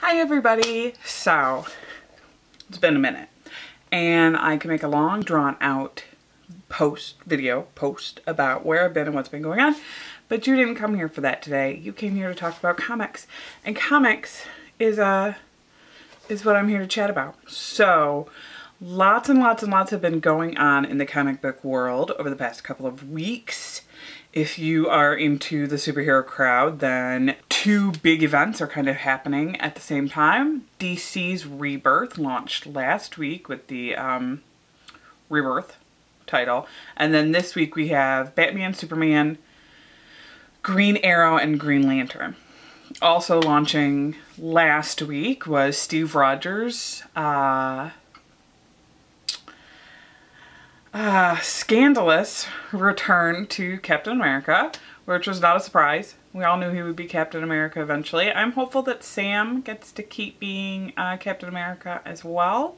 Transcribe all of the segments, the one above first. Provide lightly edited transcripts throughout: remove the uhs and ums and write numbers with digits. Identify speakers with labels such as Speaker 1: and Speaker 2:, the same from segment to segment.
Speaker 1: Hi everybody! So, it's been a minute and I can make a long drawn out video post about where I've been and what's been going on, but you didn't come here for that today. You came here to talk about comics, and comics is what I'm here to chat about. So, lots and lots and lots have been going on in the comic book world over the past couple of weeks. If you are into the superhero crowd, then two big events are kind of happening at the same time. DC's Rebirth launched last week with the Rebirth title. And then this week we have Batman, Superman, Green Arrow, and Green Lantern. Also launching last week was Steve Rogers' scandalous return to Captain America, which was not a surprise. We all knew he would be Captain America eventually. I'm hopeful that Sam gets to keep being Captain America as well,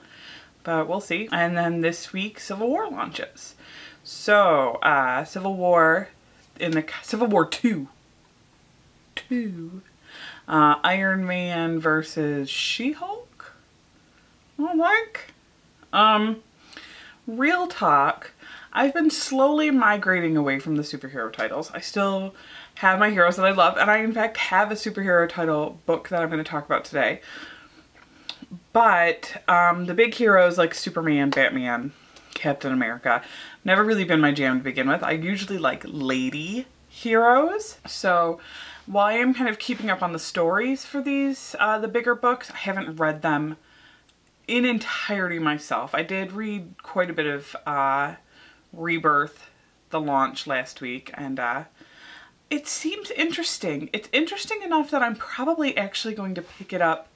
Speaker 1: but we'll see. And then this week, Civil War launches. So, Civil War 2. Iron Man versus She-Hulk, I think. Real talk, I've been slowly migrating away from the superhero titles. I still have my heroes that I love, and I in fact have a superhero title book that I'm going to talk about today. But the big heroes like Superman, Batman, Captain America, never really been my jam to begin with. I usually like lady heroes. So while I am kind of keeping up on the stories for these, the bigger books, I haven't read them in entirety myself. I did read quite a bit of Rebirth, the launch last week, and it seems interesting. It's interesting enough that I'm probably actually going to pick it up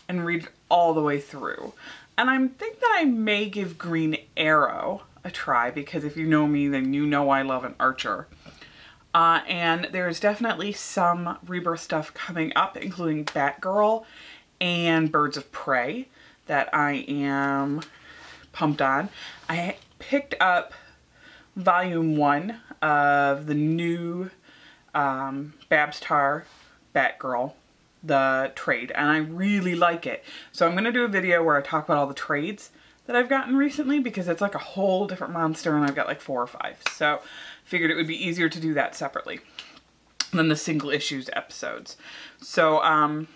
Speaker 1: and read all the way through. And I think that I may give Green Arrow a try, because if you know me, then you know I love an Archer. And there's definitely some Rebirth stuff coming up, including Batgirl and Birds of Prey, that I am pumped on. I picked up volume 1 of the new Babstar Batgirl, the trade, and I really like it. So I'm going to do a video where I talk about all the trades that I've gotten recently, because it's like a whole different monster and I've got like 4 or 5. So figured it would be easier to do that separately than the single issues episodes. So, and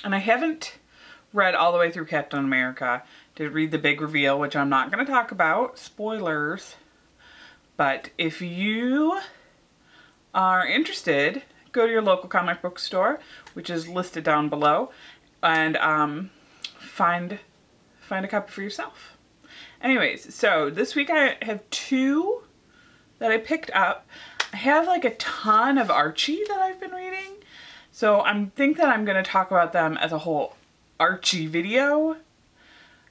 Speaker 1: I haven't read all the way through Captain America. Did read the big reveal, which I'm not going to talk about. Spoilers. But if you are interested, go to your local comic book store, which is listed down below, and find a copy for yourself. Anyways, so this week I have 2 that I picked up. I have like a ton of Archie that I've been reading, so I think that I'm going to talk about them as a whole Archie video,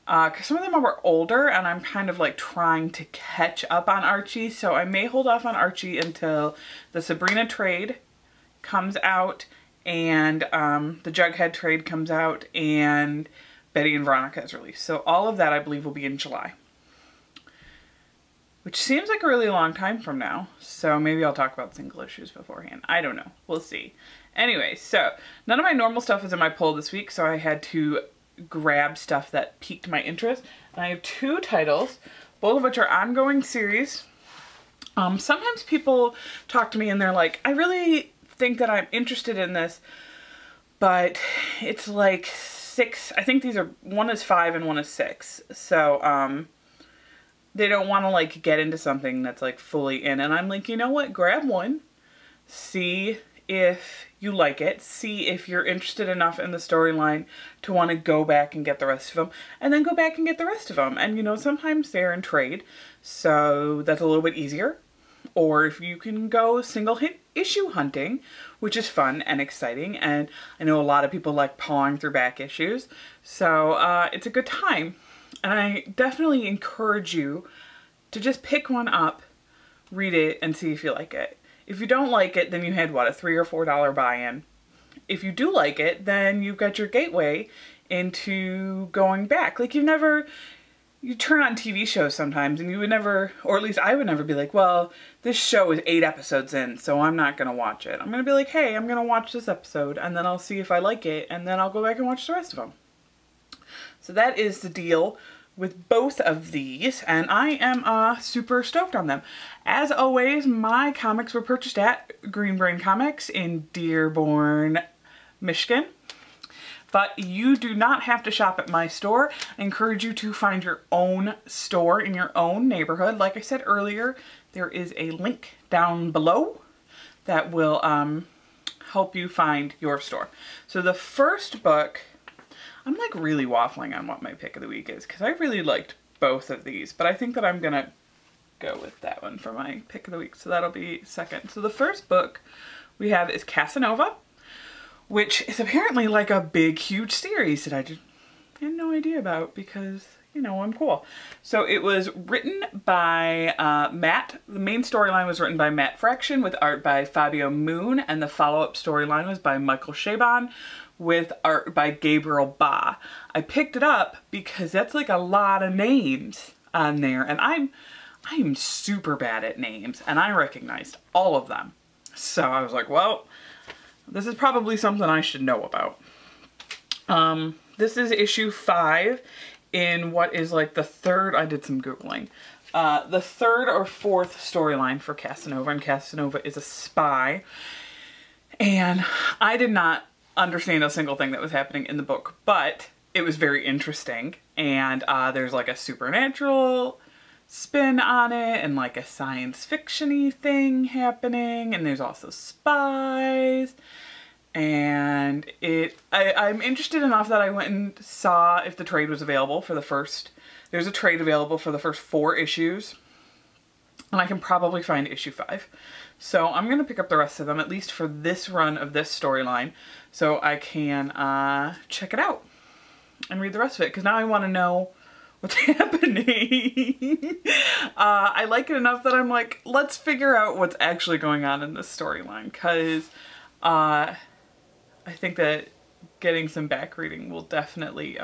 Speaker 1: because some of them are older and I'm kind of like trying to catch up on Archie, so I may hold off on Archie until the Sabrina trade comes out and the Jughead trade comes out and Betty and Veronica is released. So all of that I believe will be in July, which seems like a really long time from now, so maybe I'll talk about single issues beforehand. I don't know. We'll see. Anyway, so none of my normal stuff is in my pull this week, so I had to grab stuff that piqued my interest. And I have 2 titles, both of which are ongoing series. Sometimes people talk to me and they're like, I really think that I'm interested in this, but it's like 6, I think these are, one is 5 and one is 6. So, they don't want to like get into something that's like fully in. And I'm like, you know what? Grab one, see if you like it, see if you're interested enough in the storyline to want to go back and get the rest of them, and then go back and get the rest of them. And you know, sometimes they're in trade, so that's a little bit easier. Or if you can go single issue hunting, which is fun and exciting, and I know a lot of people like pawing through back issues, so it's a good time. And I definitely encourage you to just pick one up, read it, and see if you like it. If you don't like it, then you had, what, a $3 or $4 buy-in. If you do like it, then you've got your gateway into going back. Like, you've never you turn on TV shows sometimes and you would never, or at least I would never be like, well, this show is 8 episodes in, so I'm not going to watch it. I'm going to be like, hey, I'm going to watch this episode and then I'll see if I like it and then I'll go back and watch the rest of them. So that is the deal with both of these, and I am super stoked on them. As always, my comics were purchased at Green Brain Comics in Dearborn, Michigan. But you do not have to shop at my store. I encourage you to find your own store in your own neighborhood. Like I said earlier, there is a link down below that will help you find your store. So the first book, I'm like really waffling on what my pick of the week is because I really liked both of these, but I think that I'm gonna go with that one for my pick of the week. So that'll be second. So the first book we have is Casanova, which is apparently like a big, huge series that I just had no idea about because, you know, I'm cool. So it was written by Matt. The main storyline was written by Matt Fraction with art by Fabio Moon, and the follow-up storyline was by Michael Chabon with art by Gabriel Ba. I picked it up because that's like a lot of names on there, and I am super bad at names, and I recognized all of them. So I was like, well, this is probably something I should know about. This is issue 5 in what is like the third, I did some Googling, the third or fourth storyline for Casanova, and Casanova is a spy. And I did not understand a single thing that was happening in the book, but it was very interesting. And there's like a supernatural spin on it and like a science fiction-y thing happening, and there's also spies. And I'm interested enough that I went and saw if the trade was available for the first, there's a trade available for the first 4 issues, and I can probably find issue 5. So I'm going to pick up the rest of them, at least for this run of this storyline, so I can check it out and read the rest of it, because now I want to know what's happening. I like it enough that I'm like, let's figure out what's actually going on in this storyline, because I think that getting some back reading will definitely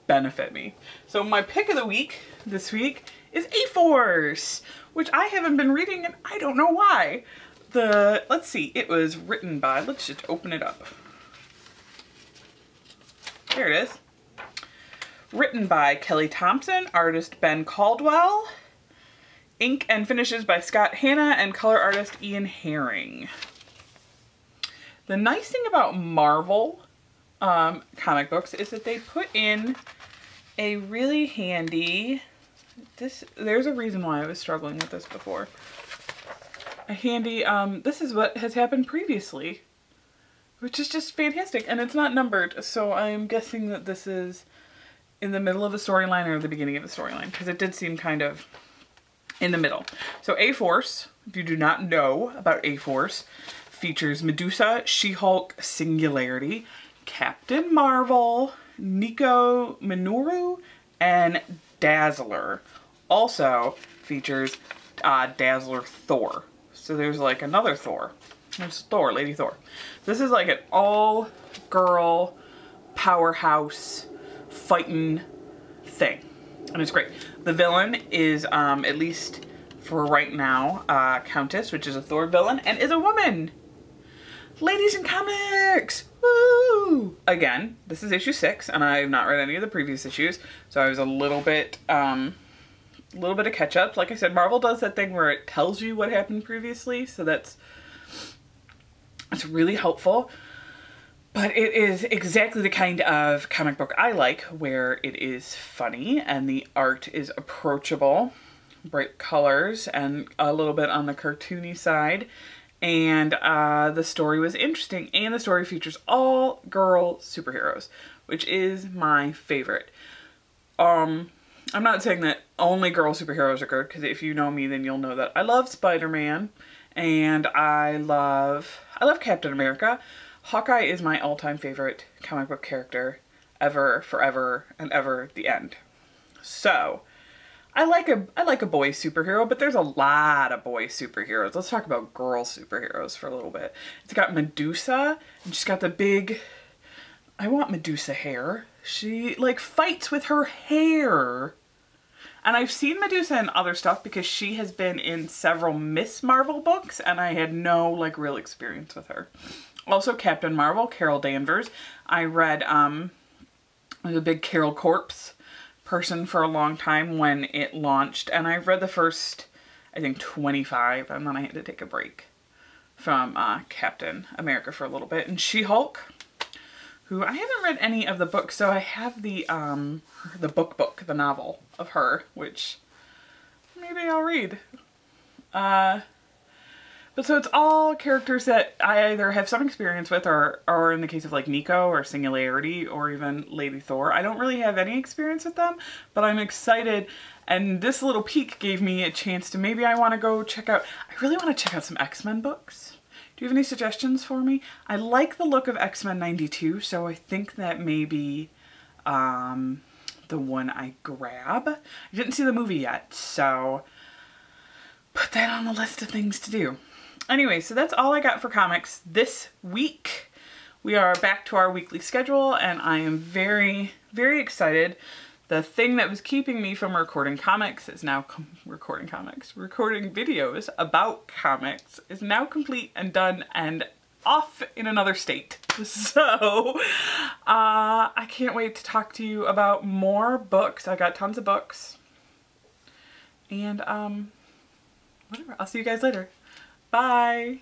Speaker 1: benefit me. So my pick of the week this week is A-Force, which I haven't been reading and I don't know why. Let's see, it was written by, let's just open it up. There it is. Written by Kelly Thompson, artist Ben Caldwell, ink and finishes by Scott Hanna, and color artist Ian Herring. The nice thing about Marvel comic books is that they put in a really handy, there's a reason why I was struggling with this before. A handy, this is what has happened previously, which is just fantastic, and it's not numbered, so I'm guessing that this is in the middle of a storyline or the beginning of a storyline, because it did seem kind of in the middle. So A-Force, if you do not know about A-Force, features Medusa, She-Hulk, Singularity, Captain Marvel, Nico Minoru, and Dazzler. Also features Dazzler Thor. So there's like another Thor. There's Thor, Lady Thor. This is like an all-girl powerhouse fighting thing. And it's great. The villain is, at least for right now, Countess, which is a Thor villain, and is a woman. Ladies in comics! Woo! Again, this is issue 6, and I have not read any of the previous issues, so I was a little bit of catch up. Like I said, Marvel does that thing where it tells you what happened previously, so that's really helpful. But it is exactly the kind of comic book I like, where it is funny and the art is approachable, bright colors, and a little bit on the cartoony side. And the story was interesting, and the story features all girl superheroes, which is my favorite. I'm not saying that only girl superheroes are good, because if you know me, then you'll know that I love Spider-Man, and I love Captain America. Hawkeye is my all-time favorite comic book character ever, forever, and ever, the end. So I like a boy superhero, but there's a lot of boy superheroes. Let's talk about girl superheroes for a little bit. It's got Medusa, and she's got the big I want Medusa hair. She like fights with her hair. And I've seen Medusa in other stuff because she has been in several Miss Marvel books and I had no like real experience with her. Also Captain Marvel, Carol Danvers. I read, I was a big Carol Corpse person for a long time when it launched. And I read the first, I think 25, and then I had to take a break from Captain America for a little bit. And She-Hulk, who I haven't read any of the books, so I have the book, the novel of her, which maybe I'll read. But so it's all characters that I either have some experience with or in the case of like Nico or Singularity or even Lady Thor, I don't really have any experience with them, but I'm excited. And this little peek gave me a chance to maybe I want to go check out, I really want to check out some X-Men books. Do you have any suggestions for me? I like the look of X-Men 92, so I think that maybe the one I grab. I didn't see the movie yet, so put that on the list of things to do. Anyway, so that's all I got for comics this week. We are back to our weekly schedule and I am very, very excited. The thing that was keeping me from recording comics is now recording videos about comics is now complete and done and off in another state. So I can't wait to talk to you about more books. I got tons of books. And whatever. I'll see you guys later. Bye.